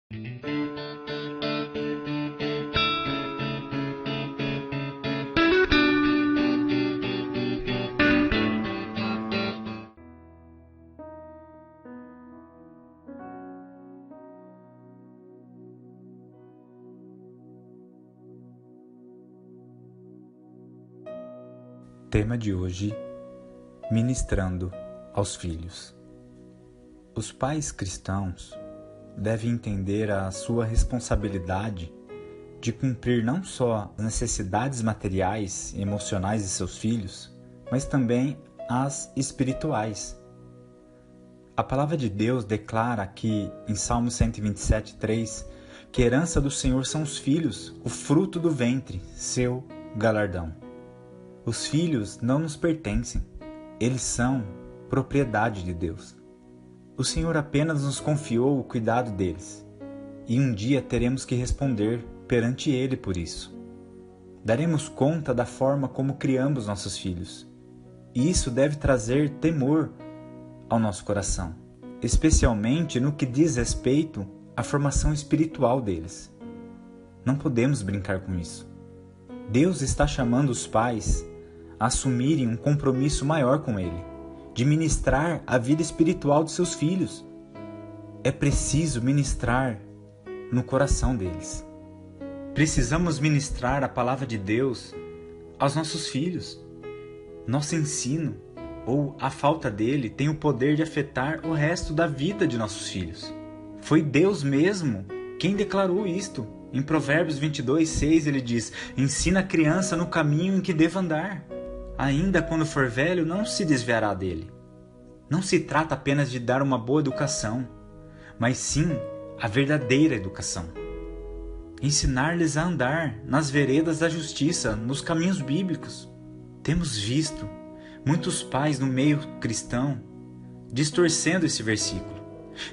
Tema de hoje: ministrando aos filhos. Os pais cristãos devem entender a sua responsabilidade de cumprir não só as necessidades materiais e emocionais de seus filhos, mas também as espirituais. A palavra de Deus declara aqui em Salmo 127:3 que a herança do Senhor são os filhos, o fruto do ventre, seu galardão. Os filhos não nos pertencem, eles são propriedade de Deus. O Senhor apenas nos confiou o cuidado deles, e um dia teremos que responder perante Ele por isso. Daremos conta da forma como criamos nossos filhos, e isso deve trazer temor ao nosso coração, especialmente no que diz respeito à formação espiritual deles. Não podemos brincar com isso. Deus está chamando os pais a assumirem um compromisso maior com Ele, de ministrar a vida espiritual de seus filhos. É preciso ministrar no coração deles. Precisamos ministrar a palavra de Deus aos nossos filhos. Nosso ensino, ou a falta dele, tem o poder de afetar o resto da vida de nossos filhos. Foi Deus mesmo quem declarou isto. Em Provérbios 22:6 ele diz: ensina a criança no caminho em que deva andar. Ainda quando for velho, não se desviará dele. Não se trata apenas de dar uma boa educação, mas sim a verdadeira educação. Ensinar-lhes a andar nas veredas da justiça, nos caminhos bíblicos. Temos visto muitos pais no meio cristão distorcendo esse versículo,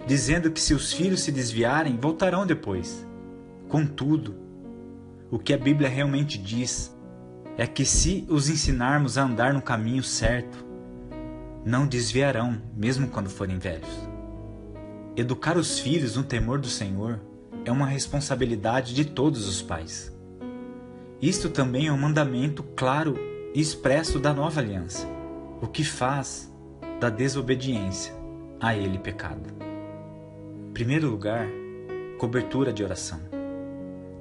dizendo que se os filhos se desviarem, voltarão depois. Contudo, o que a Bíblia realmente diz é que se os ensinarmos a andar no caminho certo, não desviarão, mesmo quando forem velhos. Educar os filhos no temor do Senhor é uma responsabilidade de todos os pais. Isto também é um mandamento claro e expresso da nova aliança, o que faz da desobediência a ele pecado. Em primeiro lugar, cobertura de oração.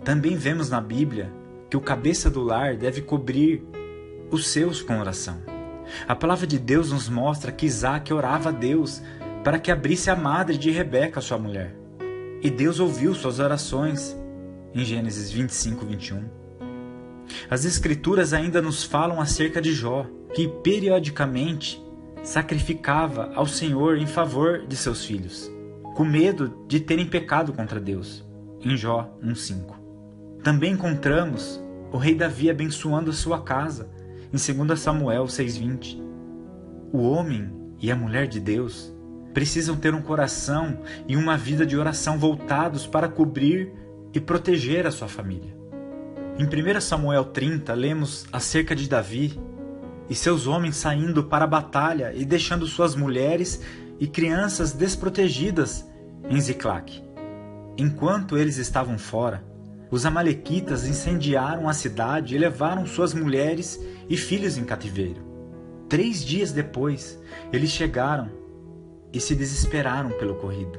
Também vemos na Bíblia que o cabeça do lar deve cobrir os seus com oração. A palavra de Deus nos mostra que Isaac orava a Deus para que abrisse a madre de Rebeca, sua mulher. E Deus ouviu suas orações em Gênesis 25:21. As Escrituras ainda nos falam acerca de Jó, que periodicamente sacrificava ao Senhor em favor de seus filhos, com medo de terem pecado contra Deus, em Jó 1:5. Também encontramos o rei Davi abençoando a sua casa, em 2 Samuel 6:20. O homem e a mulher de Deus precisam ter um coração e uma vida de oração voltados para cobrir e proteger a sua família. Em 1 Samuel 30, lemos acerca de Davi e seus homens saindo para a batalha e deixando suas mulheres e crianças desprotegidas em Ziclague. Enquanto eles estavam fora, os amalequitas incendiaram a cidade e levaram suas mulheres e filhos em cativeiro. 3 dias depois, eles chegaram e se desesperaram pelo ocorrido.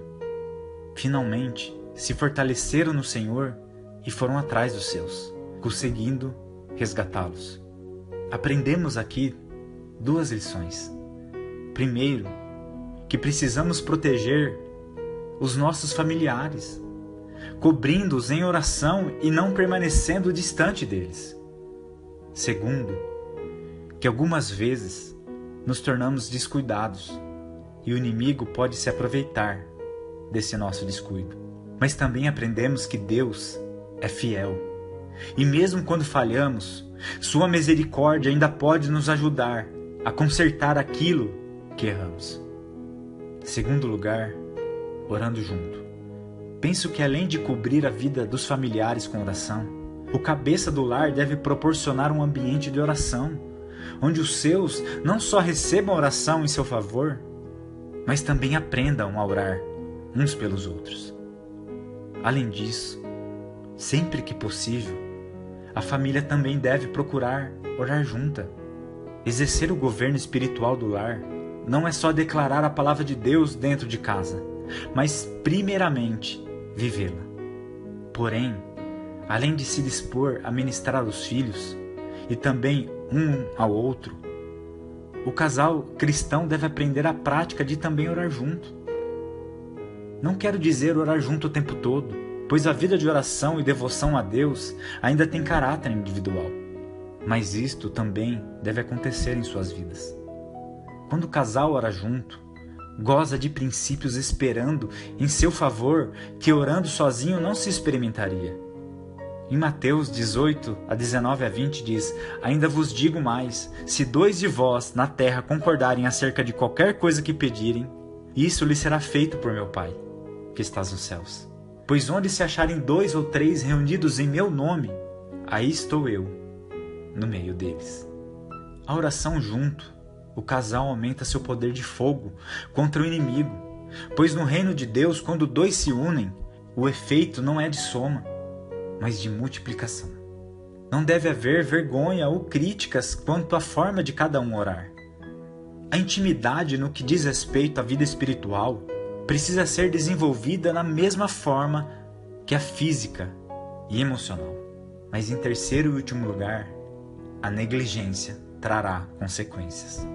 Finalmente, se fortaleceram no Senhor e foram atrás dos seus, conseguindo resgatá-los. Aprendemos aqui 2 lições. Primeiro, que precisamos proteger os nossos familiares, cobrindo-os em oração e não permanecendo distante deles. Segundo, que algumas vezes nos tornamos descuidados e o inimigo pode se aproveitar desse nosso descuido. Mas também aprendemos que Deus é fiel. E mesmo quando falhamos, sua misericórdia ainda pode nos ajudar a consertar aquilo que erramos. Segundo lugar, orando junto. Penso que além de cobrir a vida dos familiares com oração, o cabeça do lar deve proporcionar um ambiente de oração, onde os seus não só recebam oração em seu favor, mas também aprendam a orar uns pelos outros. Além disso, sempre que possível, a família também deve procurar orar junta. Exercer o governo espiritual do lar não é só declarar a palavra de Deus dentro de casa, mas primeiramente vivê-la. Porém, além de se dispor a ministrar aos filhos e também um ao outro, o casal cristão deve aprender a prática de também orar junto. Não quero dizer orar junto o tempo todo, pois a vida de oração e devoção a Deus ainda tem caráter individual. Mas isto também deve acontecer em suas vidas. Quando o casal ora junto, goza de princípios esperando em seu favor que orando sozinho não se experimentaria. Em Mateus 18, a 19 a 20 diz: Ainda vos digo mais, se 2 de vós na terra concordarem acerca de qualquer coisa que pedirem, isso lhe será feito por meu Pai, que estás nos céus. Pois onde se acharem 2 ou 3 reunidos em meu nome, aí estou eu, no meio deles. A oração junto, o casal aumenta seu poder de fogo contra o inimigo, pois no reino de Deus, quando 2 se unem, o efeito não é de soma, mas de multiplicação. Não deve haver vergonha ou críticas quanto à forma de cada um orar. A intimidade no que diz respeito à vida espiritual precisa ser desenvolvida na mesma forma que a física e emocional. Mas em terceiro e último lugar, a negligência trará consequências.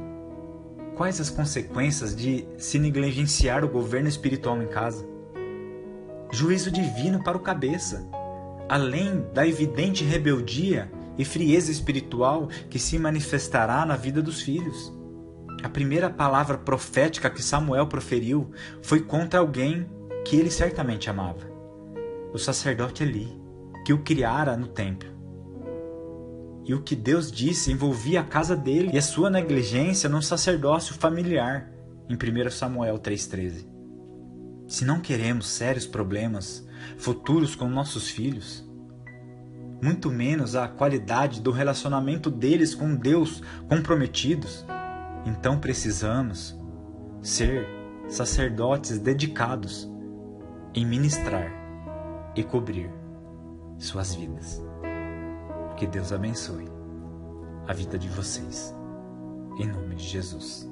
Quais as consequências de se negligenciar o governo espiritual em casa? Juízo divino para o cabeça, além da evidente rebeldia e frieza espiritual que se manifestará na vida dos filhos. A primeira palavra profética que Samuel proferiu foi contra alguém que ele certamente amava, o sacerdote Eli, que o criara no templo. E o que Deus disse envolvia a casa dele e a sua negligência no sacerdócio familiar, em 1 Samuel 3,13. Se não queremos sérios problemas futuros com nossos filhos, muito menos a qualidade do relacionamento deles com Deus comprometidos, então precisamos ser sacerdotes dedicados em ministrar e cobrir suas vidas. Que Deus abençoe a vida de vocês, em nome de Jesus.